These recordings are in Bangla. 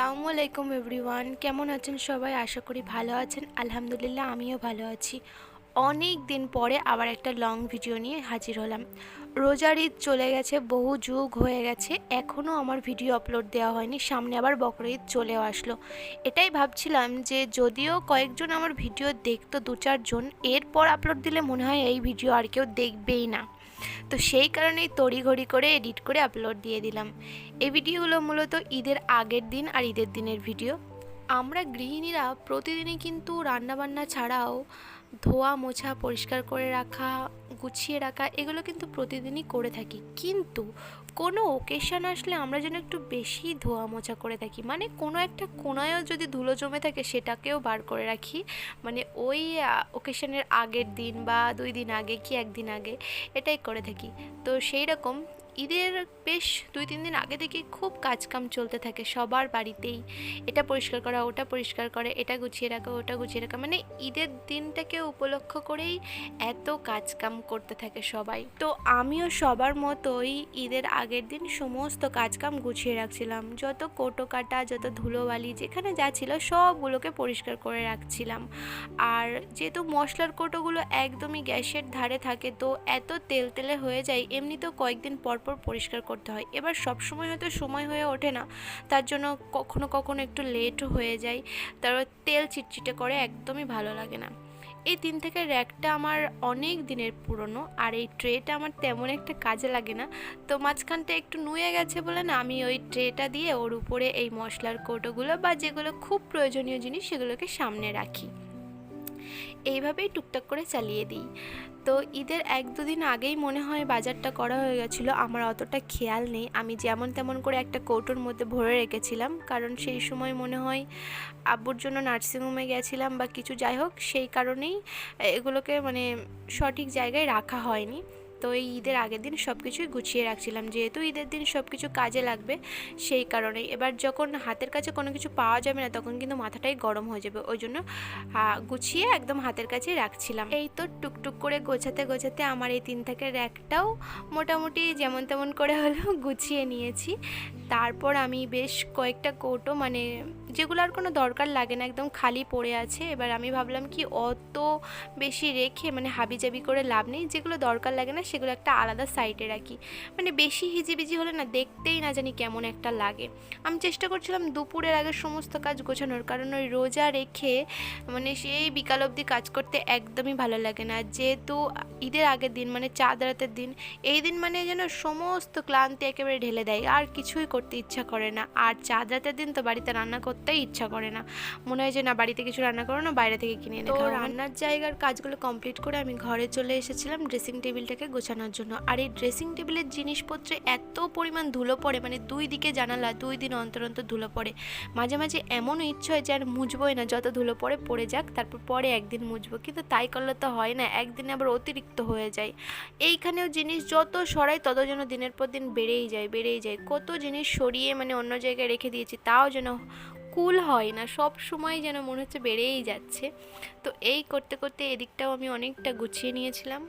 আসসালামু আলাইকুম এভরিওয়ান, কেমন আছেন সবাই? আশা করি ভালো আছেন। আলহামদুলিল্লাহ আমিও ভালো আছি। অনেক দিন পরে আবার একটা লং ভিডিও নিয়ে হাজির হলাম। রোজার ঈদ চলে গেছে, বহু যুগ হয়ে গেছে, এখনও আমার ভিডিও আপলোড দেওয়া হয়নি। সামনে আবার বকরা ঈদ চলেও আসলো। এটাই ভাবছিলাম যে যদিও কয়েকজন আমার ভিডিও দেখতো, 2-4 জন, এরপর আপলোড দিলে মনে হয় এই ভিডিও আর কেউ দেখবেই না। তো সেই কারণেই তড়িঘড়ি করে এডিট করে আপলোড দিয়ে দিলাম। এই ভিডিওগুলো মূলত ঈদের আগের দিন আর ঈদের দিনের ভিডিও। আমরা গৃহিণীরা প্রতিদিনই কিন্তু রান্নাবান্না ছাড়াও ধোয়া মোছা, পরিষ্কার করে রাখা, গুছিয়ে রাখা, এগুলো কিন্তু প্রতিদিনই করে থাকি। কিন্তু কোনো ওকেশন আসলে আমরা যেন একটু বেশি ধোয়া মোছা করে থাকি, মানে কোনো একটা কোনায়ও যদি ধুলো জমে থাকে সেটাকেও বার করে রাখি, মানে ওই ওকেশনের আগের দিন বা 2 দিন আগে কি 1 দিন আগে, এটাই করে থাকি। তো সেই রকম ঈদের বেশ 2-3 দিন আগে থেকে খুব কাজকাম চলতে থাকে সবার বাড়িতেই। এটা পরিষ্কার করা, ওটা পরিষ্কার করে, এটা গুছিয়ে রাখা, ওটা গুছিয়ে রাখা, মানে ঈদের দিনটাকে উপলক্ষ করেই এত কাজকাম করতে থাকে সবাই। তো আমিও সবার মতোই ঈদের আগের দিন সমস্ত কাজকাম গুছিয়ে রাখছিলাম। যত কোটো কাটা, যত ধুলোবালি যেখানে যা ছিল সবগুলোকে পরিষ্কার করে রাখছিলাম। আর যেহেতু মশলার কোটোগুলো একদমই গ্যাসের ধারে থাকে, তো এত তেল তেলে হয়ে যায়, এমনিতেও কয়েকদিন পর পর পরিষ্কার করতে হয়। এবার সবসময় হয়তো সময় হয়ে ওঠে না, তার জন্য কখনো কখনো একটু লেটও হয়ে যায়। তারপর তেল চিটচিটে করে, একদমই ভালো লাগে না। এই 3 থেকে র্যাকটা আমার অনেক দিনের পুরনো, আর এই ট্রেটা আমার তেমন একটা কাজে লাগে না। তো মাঝখানটা একটু নুয়ে গেছে বলে না, আমি ওই ট্রেটা দিয়ে ওর উপরে এই মশলার কৌটোগুলো বা যেগুলো খুব প্রয়োজনীয় জিনিস সেগুলোকে সামনে রাখি। এইভাবেই টুকটাক করে চালিয়ে দিই। তো ঈদের 1-2 দিন আগেই মনে হয় বাজারটা করা হয়ে গেছিলো, আমার অতটা খেয়াল নেই। আমি যেমন তেমন করে একটা কৌটোর মধ্যে ভরে রেখেছিলাম, কারণ সেই সময় মনে হয় আব্বুর জন্য নার্সিংহোমে গেছিলাম বা কিছু, যাই হোক, সেই কারণেই এগুলোকে মানে সঠিক জায়গায় রাখা হয়নি। তো এই ঈদের আগের দিন সব কিছুই গুছিয়ে রাখছিলাম, যেহেতু ঈদের দিন সব কিছু কাজে লাগবে, সেই কারণেই। এবার যখন হাতের কাছে কোনো কিছু পাওয়া যাবে না, তখন কিন্তু মাথাটাই গরম হয়ে যাবে, ওই জন্য গুছিয়ে একদম হাতের কাছেই রাখছিলাম। এই তো টুকটুক করে গোছাতে গোছাতে আমার এই 3 থেকে র্যাকটাও মোটামুটি যেমন তেমন করে হলেও গুছিয়ে নিয়েছি। তারপর আমি বেশ কয়েকটা কৌটো, মানে যেগুলো আর কোনো দরকার লাগে না, একদম খালি পড়ে আছে। এবার আমি ভাবলাম কি অত বেশি রেখে মানে হাবিজাবি করে লাভ নেই, যেগুলো দরকার লাগে না সেগুলো একটা আলাদা সাইডে রাখি। মানে বেশি হিজিবিজি হলে না দেখতেই না জানি কেমন একটা লাগে। আমি চেষ্টা করছিলাম দুপুরের আগে সমস্ত কাজ গোছানোর, কারণ ওই রোজা রেখে মানে সেই বিকাল অবধি কাজ করতে একদমই ভালো লাগে না। যেহেতু ঈদের আগের দিন মানে চাঁদ রাতের দিন, এই দিন মানে যেন সমস্ত ক্লান্তি একেবারে ঢেলে দেয়, আর কিছুই করতে ইচ্ছা করে না। আর চাঁদ রাতের দিন তো বাড়িতে রান্না করতেই ইচ্ছা করে না, মনে হয় যে না বাড়িতে কিছু রান্না করো না, বাইরে থেকে কিনে এনে খাও। রান্নার জায়গার কাজগুলো কমপ্লিট করে আমি ঘরে চলে এসেছিলাম ড্রেসিং টেবিলটাকে গোছানোর জন্য। আর এই ড্রেসিং টেবিলের জিনিসপত্রে এত পরিমাণ ধুলো পড়ে, মানে 2 দিকে জানালা 2 দিন অন্তর অন্তর ধুলো পড়ে। মাঝে মাঝে এমনও ইচ্ছে হয় যে আর মুছবই না, যত ধুলো পড়ে পড়ে যাক, তারপর পরে একদিন মুছবো, কিন্তু তাই করলে তো হয় না, একদিনে আবার অতিরিক্ত হয়ে যায়। এইখানেও জিনিস যত সরাই তত যেন দিনের পর দিন বেড়েই যায়। কত জিনিস সরিয়ে মানে অন্য জায়গায় রেখে দিয়েছি, তাও যেন কুল হয় না, সব সময় যেন মনে হচ্ছে বেড়েই যাচ্ছে। তো এই করতে করতে এদিকটাও আমি অনেকটা গুছিয়ে নিয়েছিলাম।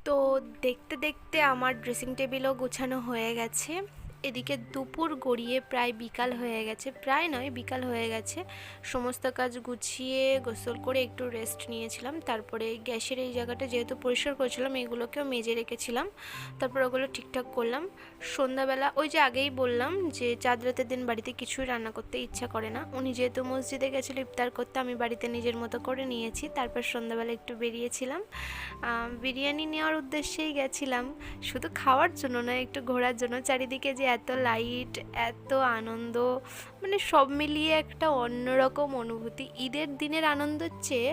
তো দেখতে দেখতে আমার ড্রেসিং টেবিলও গোছানো হয়ে গেছে। এদিকে দুপুর গড়িয়ে প্রায় বিকাল হয়ে গেছে, প্রায় নয় বিকাল হয়ে গেছে। সমস্ত কাজ গুছিয়ে গোসল করে একটু রেস্ট নিয়েছিলাম। তারপরে গ্যাসের এই জায়গাটা যেহেতু পরিষ্কার করেছিলাম, এগুলোকেও মেজে রেখেছিলাম। তারপর ওগুলো ঠিকঠাক করলাম। সন্ধ্যাবেলা ওই যে আগেই বললাম যে চাঁদ রাতের দিন বাড়িতে কিছুই রান্না করতে ইচ্ছা করে না। উনি যেহেতু মসজিদে গেছিলো ইফতার করতে, আমি বাড়িতে নিজের মতো করে নিয়েছি। তারপর সন্ধ্যাবেলা একটু বেরিয়েছিলাম, বিরিয়ানি নেওয়ার উদ্দেশ্যেই গেছিলাম, শুধু খাওয়ার জন্য না, একটু ঘোরার জন্য। চারিদিকে যে এত লাইট, এত আনন্দ, মানে সব মিলিয়ে একটা অন্যরকম অনুভূতি। ঈদের দিনের আনন্দর চেয়ে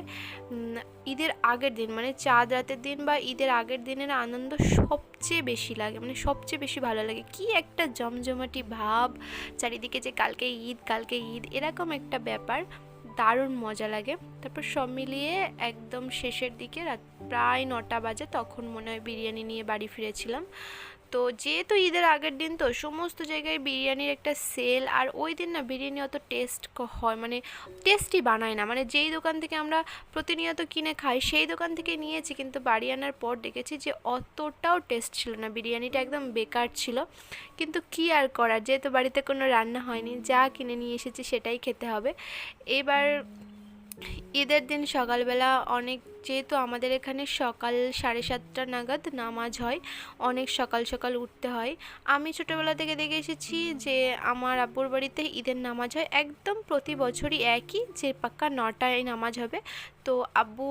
ঈদের আগের দিন মানে চাঁদ রাতের দিন বা ঈদের আগের দিনের আনন্দ সবচেয়ে বেশি লাগে, মানে সবচেয়ে বেশি ভালো লাগে। কি একটা জমজমাটি ভাব, চারিদিকে যে কালকে ঈদ কালকে ঈদ এরকম একটা ব্যাপার, দারুণ মজা লাগে। তারপর সব মিলিয়ে একদম শেষের দিকে রাত প্রায় 9টা বাজে, তখন মনে হয় বিরিয়ানি নিয়ে বাড়ি ফিরেছিলাম। তো যেহেতু ঈদের আগের দিন তো সমস্ত জায়গায় বিরিয়ানির একটা সেল, আর ওই দিন না বিরিয়ানি অত টেস্ট হয়, মানে টেস্টই বানায় না। মানে যেই দোকান থেকে আমরা প্রতিনিয়ত কিনে খাই সেই দোকান থেকে নিয়েছি, কিন্তু বাড়ি আনার পর দেখেছি যে অতটাও টেস্ট ছিল না, বিরিয়ানিটা একদম বেকার ছিল। কিন্তু কি আর করার, যেহেতু বাড়িতে কোনো রান্না হয়নি, যা কিনে নিয়ে এসেছি সেটাই খেতে হবে। এবার ঈদের দিন সকালবেলা অনেক, যেহেতু আমাদের এখানে সকাল 7:30 নাগাদ নামাজ হয়, অনেক সকাল সকাল উঠতে হয়। আমি ছোটোবেলা থেকে দেখে এসেছি যে আমার আব্বুর বাড়িতে ঈদের নামাজ হয় একদম প্রতি বছরই একই, যে পাক্কা 9টায় নামাজ হবে। তো আব্বু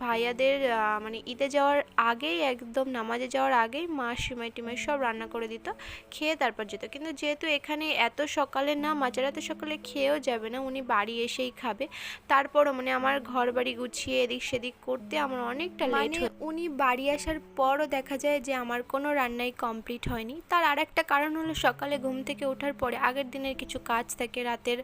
ভাইয়াদের মানে ঈদে যাওয়ার আগেই, একদম নামাজে যাওয়ার আগেই মা সিমাই টিমাই সব রান্না করে দিত, খেয়ে তারপর যেত। কিন্তু যেহেতু এখানে এত সকালে নামাজ, আর এত সকালে খেয়েও যাবে না, উনি বাড়ি এসেই খাবে। তারপরও মানে আমার ঘর বাড়ি গুছিয়ে এদিক সেদিক করতে আমার অনেকটা লেট হয়। উনি বাড়ি আসার পরও দেখা যায় যে আমার কোনো রান্নাই কমপ্লিট হয়নি। তার আর একটা কারণ হলো, সকালে ঘুম থেকে ওঠার পরে আগের দিনের কিছু কাজ থাকে, রাতের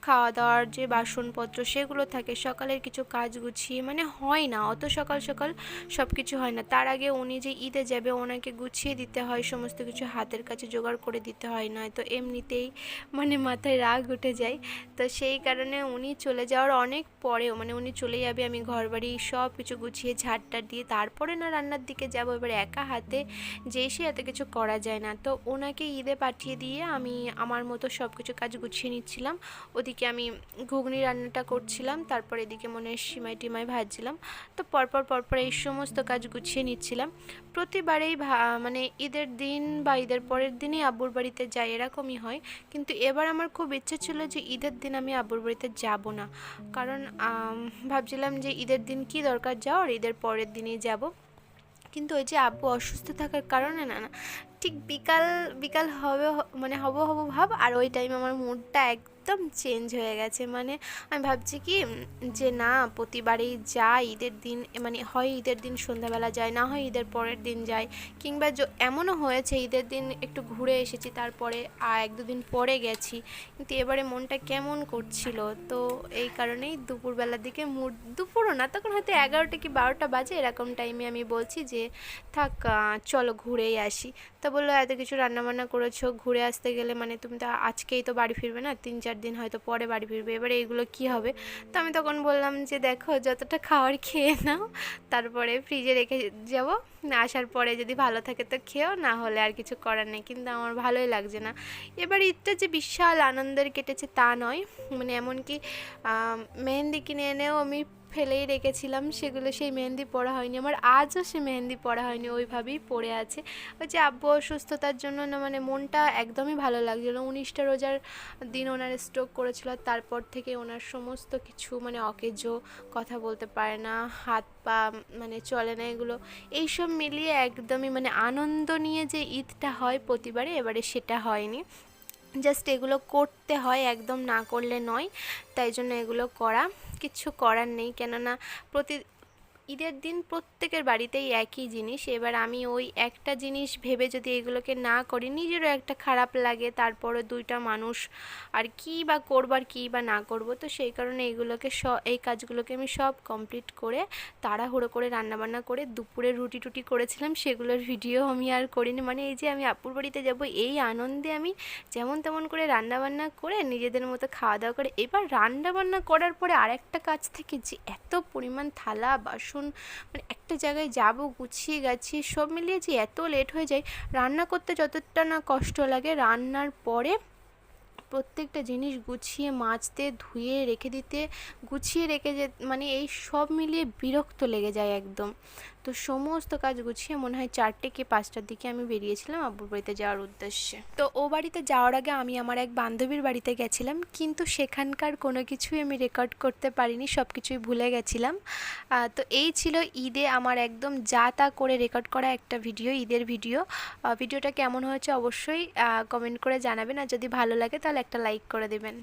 খাওয়া দাওয়ার যে বাসনপত্র সেগুলো থাকে, সকালের কিছু কাজ গুছিয়ে মানে হয় না, অত সকাল সকাল সব কিছু হয় না। তার আগে উনি যে ঈদে যাবে ওনাকে গুছিয়ে দিতে হয়, সমস্ত কিছু হাতের কাছে জোগাড় করে দিতে হয়, নয়তো এমনিতেই মানে মাথায় রাগ উঠে যায়। তো সেই কারণে উনি চলে যাওয়ার অনেক পরেও, মানে উনি চলে যাবে, আমি ঘর বাড়ি সব কিছু গুছিয়ে ঝাড়টা দিয়ে তারপরে না রান্নার দিকে যাব। এবার একা হাতে যে সে এত কিছু করা যায় না, তো ওনাকে ঈদে পাঠিয়ে দিয়ে আমি আমার মতো সব কিছু কাজ গুছিয়ে নিচ্ছিলাম। ওদিকে আমি ঘুগনি রান্নাটা করছিলাম, তারপর এদিকে মনে হয় সিমাই টিমাই ভাজছিলাম। তো পরপর এই সমস্ত কাজ গুছিয়ে নিচ্ছিলাম। প্রতিবারেই মানে ঈদের দিন বা ঈদের পরের দিনই আব্বুর বাড়িতে যাই, এরকমই হয়। কিন্তু এবার আমার খুব ইচ্ছে ছিল যে ঈদের দিন আমি আব্বুর বাড়িতে যাব না, কারণ ভাবছিলাম যে ঈদের দিন কি দরকার যাওয়ার, ঈদের পরের দিনই যাব। কিন্তু ওই যে আব্বু অসুস্থ থাকার কারণে না না ঠিক বিকাল বিকাল হবে, মানে হব হব ভাব, আর ওই টাইমে আমার মুডটা একদম চেঞ্জ হয়ে গেছে। মানে আমি ভাবছি কি যে না, প্রতিবারেই যাই ঈদের দিন, মানে হয় ঈদের দিন সন্ধ্যাবেলা যায়, না হয় ঈদের পরের দিন যাই, কিংবা এমনও হয়েছে ঈদের দিন একটু ঘুরে এসেছি, তারপরে 1-2 দিন পরে গেছি। কিন্তু এবারে মনটা কেমন করছিল, তো এই কারণেই দুপুরবেলার দিকে মুড, দুপুরও না, তখন হয়তো 11টা কি 12টা বাজে, এরকম টাইমে আমি বলছি যে থাক চলো ঘুরেই আসি। তা বললো এত কিছু রান্নাবান্না করেছো, ঘুরে আসতে গেলে মানে তুমি তো আজকেই তো বাড়ি ফিরবে না, 3-4 দিন হয়তো পরে বাড়ি ফিরবে, এবারে এইগুলো কি হবে। তো আমি তখন বললাম যে দেখো যতটা খাওয়ার খেয়ে নাও, তারপরে ফ্রিজে রেখে যাবো, আসার পরে যদি ভালো থাকে তো খেও, না হলে আর কিছু করার নেই। কিন্তু আমার ভালোই লাগছে না। এবার ঈদটা যে বিশাল আনন্দের কেটেছে তা নয়, মানে এমনকি মেহেন্দি কিনে এনেও আমি ফেলেই রেখেছিলাম সেগুলো, সেই মেহেন্দি পরা হয়নি আমার, আজও সে মেহেন্দি পরা হয়নি, ওইভাবেই পড়ে আছে। ওই যে আব্বু অসুস্থতার জন্য না, মানে মনটা একদমই ভালো লাগছিলো। 19টা রোজার দিন ওনার স্ট্রোক করেছিল, তারপর থেকে ওনার সমস্ত কিছু মানে অকেজো, কথা বলতে পারে না, হাত পা মানে চলে না, এগুলো এইসব মিলিয়ে একদমই মানে আনন্দ নিয়ে যে ঈদটা হয় প্রতিবারে, এবারে সেটা হয়নি। জাস্ট এগুলো করতে হয়, একদম না করলে নয়, তাই জন্য এগুলো করা, কিছু করার নেই। কেননা ঈদের দিন প্রত্যেকের বাড়িতেই একই জিনিস, এবার আমি ওই একটা জিনিস ভেবে যদি এগুলোকে না করি, নিজেরও একটা খারাপ লাগে, তারপরে 2টা মানুষ আর কী বা করবার কী বা না করব। তো সেই কারণে এইগুলোকে এই কাজগুলোকে আমি সব কমপ্লিট করে তাড়াহুড়ো করে রান্নাবান্না করে দুপুরে রুটি টুটি করেছিলাম, সেগুলোর ভিডিও আমি আর করিনি। মানে এই যে আমি আপুর বাড়িতে যাব, এই আনন্দে আমি যেমন তেমন করে রান্নাবান্না করে নিজেদের মতো খাওয়া দাওয়া করে, এবার রান্নাবান্না করার পরে আরেকটা কাজ থেকে যে এত পরিমাণ থালা বাসন, মানে একটা জায়গায় যাব গুছিয়ে গেছি, সব মিলিয়ে যে এত লেট হয়ে যায়। রান্না করতে যতটা না কষ্ট লাগে, রান্নার পরে প্রত্যেকটা জিনিস গুছিয়ে মাজতে ধুয়ে রেখে দিতে, গুছিয়ে রেখে যে মানে এই সব মিলিয়ে বিরক্ত লেগে যায় একদম। তো সমস্ত কাজ গুছিয়ে মনে হয় 4টে কি 5টার দিকে আমি বেরিয়েছিলাম আব্বুর বাড়িতে যাওয়ার উদ্দেশ্যে। তো ও বাড়িতে যাওয়ার আগে আমি আমার এক বান্ধবীর বাড়িতে গেছিলাম, কিন্তু সেখানকার কোনো কিছুই আমি রেকর্ড করতে পারিনি, সব কিছুই ভুলে গেছিলাম। তো এই ছিল ঈদে আমার একদম যা তা করে রেকর্ড করা একটা ভিডিও, ঈদের ভিডিও। ভিডিওটা কেমন হয়েছে অবশ্যই কমেন্ট করে জানাবেন, আর যদি ভালো লাগে তাহলে একটা লাইক করে দেবেন।